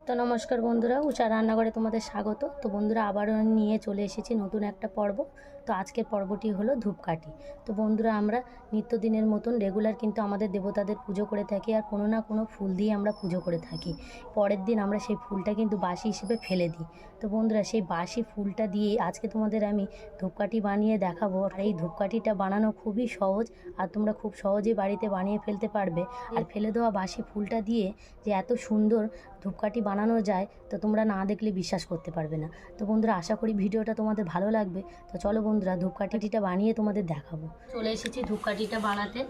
তো নমস্কার বন্ধুরা, উষা রান্নাঘরে তোমাদের স্বাগত। তো বন্ধুরা, আবারও নিয়ে চলে এসেছি নতুন একটা পর্ব। তো আজকের পর্বটি হলো ধূপকাঠি। তো বন্ধুরা, আমরা নিত্যদিনের মতন রেগুলার কিন্তু আমাদের দেবতাদের পুজো করে থাকি, আর কোনো না কোনো ফুল দিয়ে আমরা পুজো করে থাকি। পরের দিন আমরা সেই ফুলটা কিন্তু বাসি হিসেবে ফেলে দিই। তো বন্ধুরা, সেই বাসি ফুলটা দিয়ে আজকে তোমাদের আমি ধূপকাঠি বানিয়ে দেখাবো। আর এই ধূপকাঠিটা বানানো খুবই সহজ, আর তোমরা খুব সহজেই বাড়িতে বানিয়ে ফেলতে পারবে। আর ফেলে দেওয়া বাসি ফুলটা দিয়ে যে এত সুন্দর ধূপকাঠি বানানো যায়, তো তোমরা না দেখলে বিশ্বাস করতে পারবে না। তো বন্ধুরা, আশা করি ভিডিওটা তোমাদের ভালো লাগবে। তো চলো বন্ধুরা, ধূপকাঠিটা বানিয়ে তোমাদের দেখাবো। চলে এসেছি ধূপকাঠিটা বানাতে,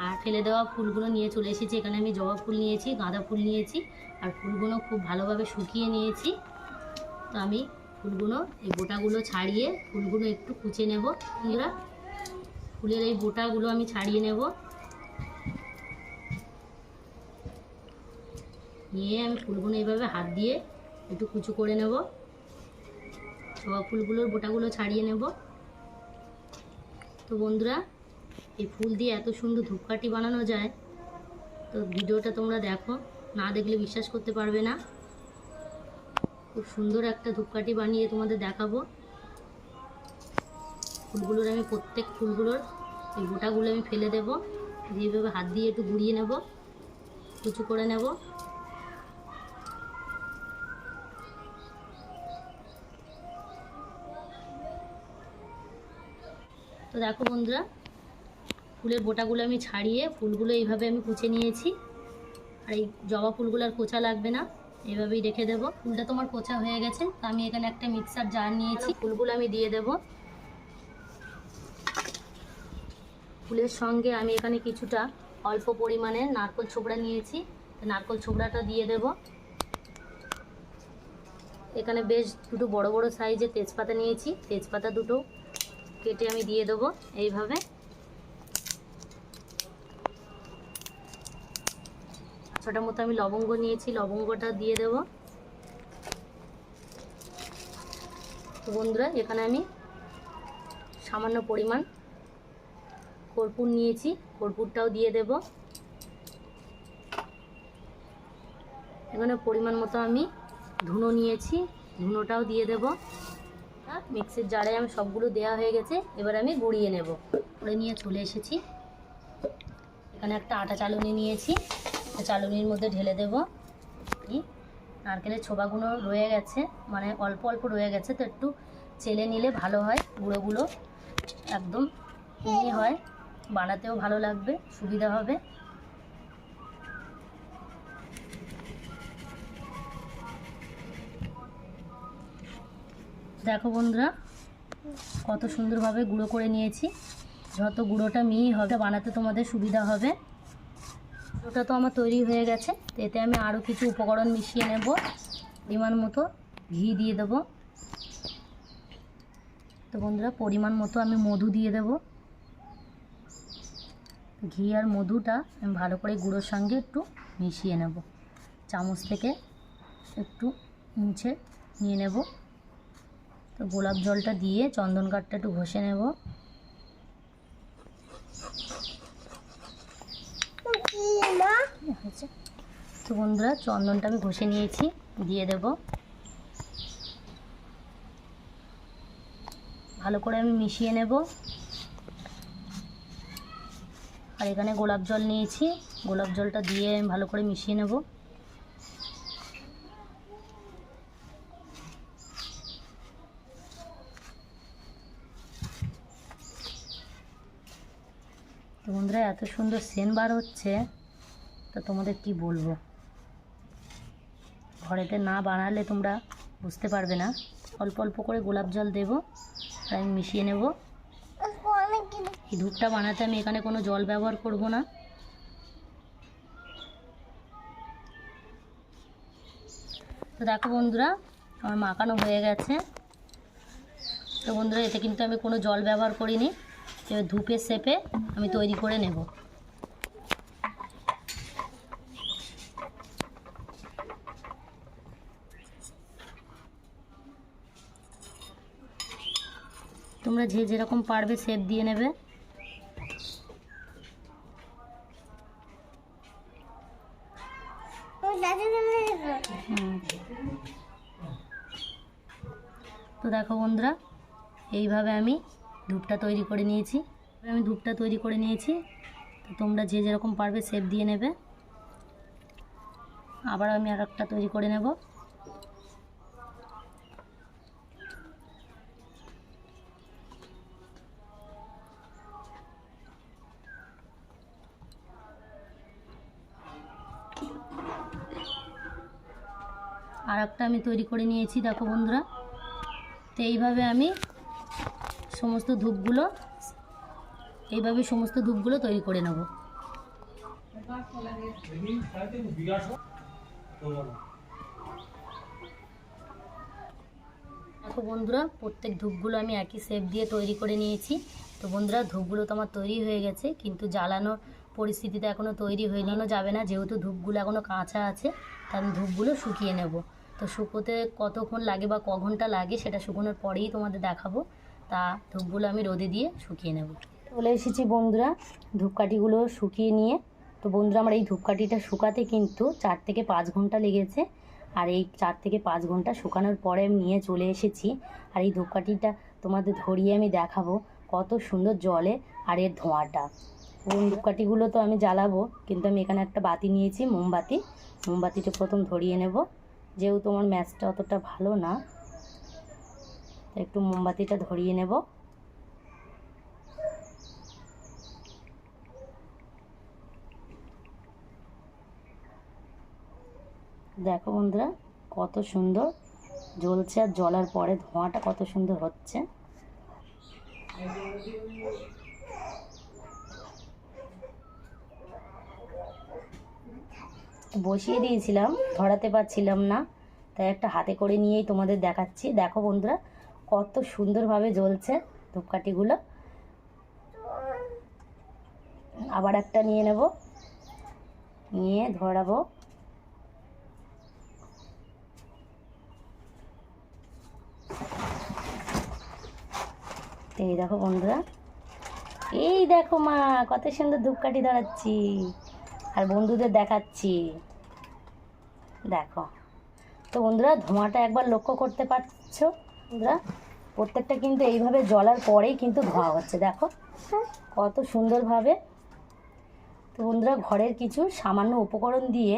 আর ফেলে দেওয়া ফুলগুলো নিয়ে চলে এসেছি। এখানে আমি জবা ফুল নিয়েছি, গাঁদা ফুল নিয়েছি, আর ফুলগুলো খুব ভালোভাবে শুকিয়ে নিয়েছি। তো আমি ফুলগুলো, এই বোটাগুলো ছাড়িয়ে ফুলগুলো একটু কুচে নেব। বন্ধুরা, ফুলের এই বোটাগুলো আমি ছাড়িয়ে নেব। নিয়ে আমি ফুলগুলো এইভাবে হাত দিয়ে একটু কুচু করে নেব। জবা ফুলগুলোর বোটাগুলো ছাড়িয়ে নেব। তো বন্ধুরা, এই ফুল দিয়ে এত সুন্দর ধূপকাঠি বানানো যায়, তো ভিডিওটা তোমরা দেখো, না দেখলে বিশ্বাস করতে পারবে না। খুব সুন্দর একটা ধূপকাঠি বানিয়ে তোমাদের দেখাবো। ফুলগুলোর আমি প্রত্যেক ফুলগুলোর এই বোটাগুলো আমি ফেলে দেব, এইভাবে হাত দিয়ে একটু গুঁড়িয়ে নেব, কুচু করে নেব। তো দেখো বন্ধুরা, ফুলের বোটাগুলো আমি ছাড়িয়ে ফুলগুলো এইভাবে আমি কুচে নিয়েছি। আর এই জবা ফুলগুলো আর কোচা লাগবে না, এইভাবেই রেখে দেব। ফুলটা তোমার কোচা হয়ে গেছে, তো আমি এখানে একটা মিক্সার জার নিয়েছি, ফুলগুলো আমি দিয়ে দেব। ফুলের সঙ্গে আমি এখানে কিছুটা অল্প পরিমাণে নারকেল ছোবড়া নিয়েছি, নারকেল ছোবড়াটা দিয়ে দেব। এখানে বেশ দুটো বড় বড় সাইজের তেজপাতা নিয়েছি, তেজপাতা দুটো কেটে আমি দিয়ে দেবো এইভাবে। ছোটো মতো আমি লবঙ্গ নিয়েছি, লবঙ্গটা দিয়ে দেব। তো বন্ধুরা, এখানে আমি সামান্য পরিমাণ কর্পূর নিয়েছি, কর্পূরটাও দিয়ে দেব। এখানে পরিমাণ মতো আমি ধুনো নিয়েছি, ধুনোটাও দিয়ে দেব। মিক্সির জারে আমি সবগুলো দেওয়া হয়ে গেছে, এবার আমি গুঁড়িয়ে নেব। করে নিয়ে চলে এসেছি। এখানে একটা আটা চালুনি নিয়েছি, চালুনির মধ্যে ঢেলে দেব। নারকেলের ছোবাগুলো রয়ে গেছে, মানে অল্প অল্প রয়ে গেছে, তো একটু চেলে নিলে ভালো হয়। গুঁড়োগুলো একদম মিহি হয়, বানাতেও ভালো লাগবে, সুবিধা হবে। দেখো বন্ধুরা, কত সুন্দরভাবে গুঁড়ো করে নিয়েছি। যত গুঁড়োটা মিহি হবে বানাতে তোমাদের সুবিধা হবে। ওটা তো আমার তৈরি হয়ে গেছে, তো এতে আমি আরও কিছু উপকরণ মিশিয়ে নেব। পরিমাণ মতো ঘি দিয়ে দেব। তো বন্ধুরা, পরিমাণ মতো আমি মধু দিয়ে দেব। ঘি আর মধুটা আমি ভালো করে গুঁড়োর সঙ্গে একটু মিশিয়ে নেব। চামচ থেকে একটু মুছে নিয়ে নেব। তো গোলাপ জলটা দিয়ে চন্দন কাঠটা একটু ঘষে নেব। তো বন্ধুরা, চন্দনটা আমি ঘষে নিয়েছি, দিয়ে দেব। ভালো করে আমি মিশিয়ে নেব। আর এখানে গোলাপ জল নিয়েছি, গোলাপ জলটা দিয়ে আমি ভালো করে মিশিয়ে নেব। তো বন্ধুরা, এত সুন্দর সেন্ট বার হচ্ছে, তো তোমাদের কি বলবো, ঘরেতে না বানালে তোমরা বুঝতে পারবে না। অল্প অল্প করে গোলাপ জল দেব, আর আমি মিশিয়ে নেব। এই ধূপটা বানাতে আমি এখানে কোনো জল ব্যবহার করব না। তো দেখো বন্ধুরা, আমার মাখানো হয়ে গেছে। তো বন্ধুরা, এতে কিন্তু আমি কোনো জল ব্যবহার করিনি। এবার ধূপের শেপে আমি তৈরি করে নেব। তোমরা যে যেরকম পারবে শেপ দিয়ে নেবে। তো দেখো বন্ধুরা, এইভাবে আমি ধূপটা তৈরি করে নিয়েছি। তো তোমরা যে যেরকম পারবে শেপ দিয়ে নেবে। আবার আমি আর একটা তৈরি করে নেব। আর একটা আমি তৈরি করে নিয়েছি, দেখো বন্ধুরা। তো এইভাবে আমি সমস্ত ধূপগুলো তৈরি করে নেব। দেখো বন্ধুরা, প্রত্যেক ধূপগুলো আমি একই শেপ দিয়ে তৈরি করে নিয়েছি। তো বন্ধুরা, ধূপগুলো তো আমার তৈরি হয়ে গেছে, কিন্তু জ্বালানোর পরিস্থিতিতে এখনও তৈরি হয়ে যাবে না, যেহেতু ধূপগুলো এখনও কাঁচা আছে। তাই আমি ধূপগুলো শুকিয়ে নেব। তো শুকোতে কতক্ষণ লাগে বা ক ঘন্টা লাগে সেটা শুকোনোর পরেই তোমাদের দেখাবো। তা ধূপগুলো আমি রোদে দিয়ে শুকিয়ে নেব। চলে এসেছি বন্ধুরা ধূপকাঠিগুলো শুকিয়ে নিয়ে। তো বন্ধুরা, আমার এই ধূপকাঠিটা শুকাতে কিন্তু 4 থেকে 5 ঘন্টা লেগেছে। আর এই 4 থেকে 5 ঘন্টা শুকানোর পরে আমি নিয়ে চলে এসেছি। আর এই ধূপকাঠিটা তোমাদের ধরিয়ে আমি দেখাবো কত সুন্দর জ্বলে আর এর ধোঁয়াটা। ধূপকাঠিগুলো তো আমি জ্বালাবো, কিন্তু আমি এখানে একটা বাতি নিয়েছি, মোমবাতিটা প্রথম ধরিয়ে নেব। যেহেতু আমার ম্যাচটা অতটা ভালো না, একটু মোমবাতিটা ধরিয়ে নেব। দেখো বন্ধুরা, কত সুন্দর জ্বলছে, আর জ্বলার পরে ধোঁয়াটা কত সুন্দর হচ্ছে। বসিয়ে দিয়েছিলাম, ধরাতে পারছিলাম না, তাই একটা হাতে করে নিয়েই তোমাদের দেখাচ্ছি। দেখো বন্ধুরা, কত সুন্দরভাবে জ্বলছে ধূপকাঠিগুলো। আবার একটা নিয়ে নেব, নিয়ে ধরাবো। এই দেখো বন্ধুরা, এই দেখো মা, কত সুন্দর ধূপকাঠি ধরাচ্ছি আর বন্ধুদের দেখাচ্ছি। দেখো তো বন্ধুরা, ধোঁয়াটা একবার লক্ষ্য করতে পারছো বন্ধুরা, প্রত্যেকটা কিন্তু এইভাবে জ্বলার পরেই কিন্তু ধোঁয়া হচ্ছে। দেখো কত সুন্দরভাবে। তো বন্ধুরা, ঘরের কিছু সামান্য উপকরণ দিয়ে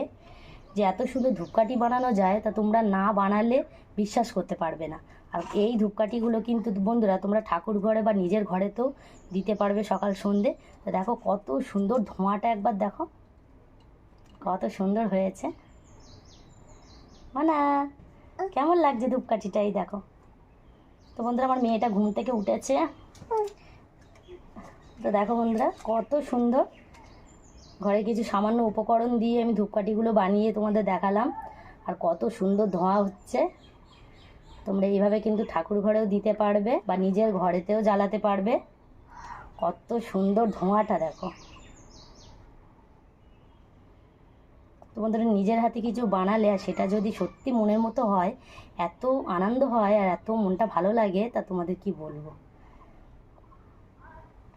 যে এত সুন্দর ধূপকাঠি বানানো যায়, তা তোমরা না বানালে বিশ্বাস করতে পারবে না। আর এই ধূপকাঠিগুলো কিন্তু বন্ধুরা তোমরা ঠাকুর ঘরে বা নিজের ঘরেতেও দিতে পারবে সকাল সন্ধে। তো দেখো কত সুন্দর ধোঁয়াটা, একবার দেখো কত সুন্দর হয়েছে। মানে কেমন লাগছে ধূপকাঠিটাই দেখো। তো বন্ধুরা, আমার মেয়েটা ঘুম থেকে উঠেছে। তো দেখো বন্ধুরা, কত সুন্দর ঘরে কিছু সামান্য উপকরণ দিয়ে আমি ধূপকাঠিগুলো বানিয়ে তোমাদের দেখালাম। আর কত সুন্দর ধোঁয়া হচ্ছে। তোমরা এইভাবে কিন্তু ঠাকুর ঘরেও দিতে পারবে বা নিজের ঘরেতেও জ্বালাতে পারবে। কত সুন্দর ধোঁয়াটা দেখো। তোমাদের নিজের হাতে কিছু বানালে আর সেটা যদি সত্যি মনের মতো হয়, এত আনন্দ হয় আর এত মনটা ভালো লাগে, তা তোমাদের কি বলবো।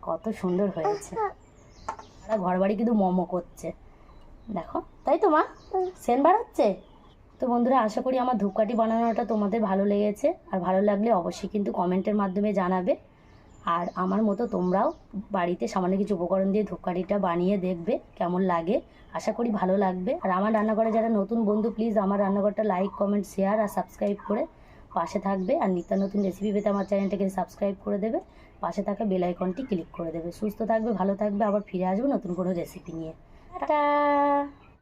কত সুন্দর হয়েছে। ঘর বাড়ি কিন্তু মোমো করছে, দেখো তাই তো মা, সেন বাড়াচ্ছে। তো বন্ধুরা, আশা করি আমার ধূপকাঠি বানানোটা তোমাদের ভালো লেগেছে। আর ভালো লাগলে অবশ্যই কিন্তু কমেন্টের মাধ্যমে জানাবে। আর আমার মতো তোমরাও বাড়িতে সামান্য কিছু উপকরণ দিয়ে ধূপকাঠিটা বানিয়ে দেখবে কেমন লাগে। আশা করি ভালো লাগবে। আর আমার রান্নাঘরে যারা নতুন বন্ধু, প্লিজ আমার রান্নাঘরটা লাইক, কমেন্ট, শেয়ার আর সাবস্ক্রাইব করে পাশে থাকবে। আর নিত্য নতুন রেসিপি পেতে আমার চ্যানেলটাকে সাবস্ক্রাইব করে দেবে, পাশে থাকা বেল আইকনটি ক্লিক করে দেবে। সুস্থ থাকবে, ভালো থাকবে, আবার ফিরে আসবে নতুন কোনো রেসিপি নিয়ে। টাটা।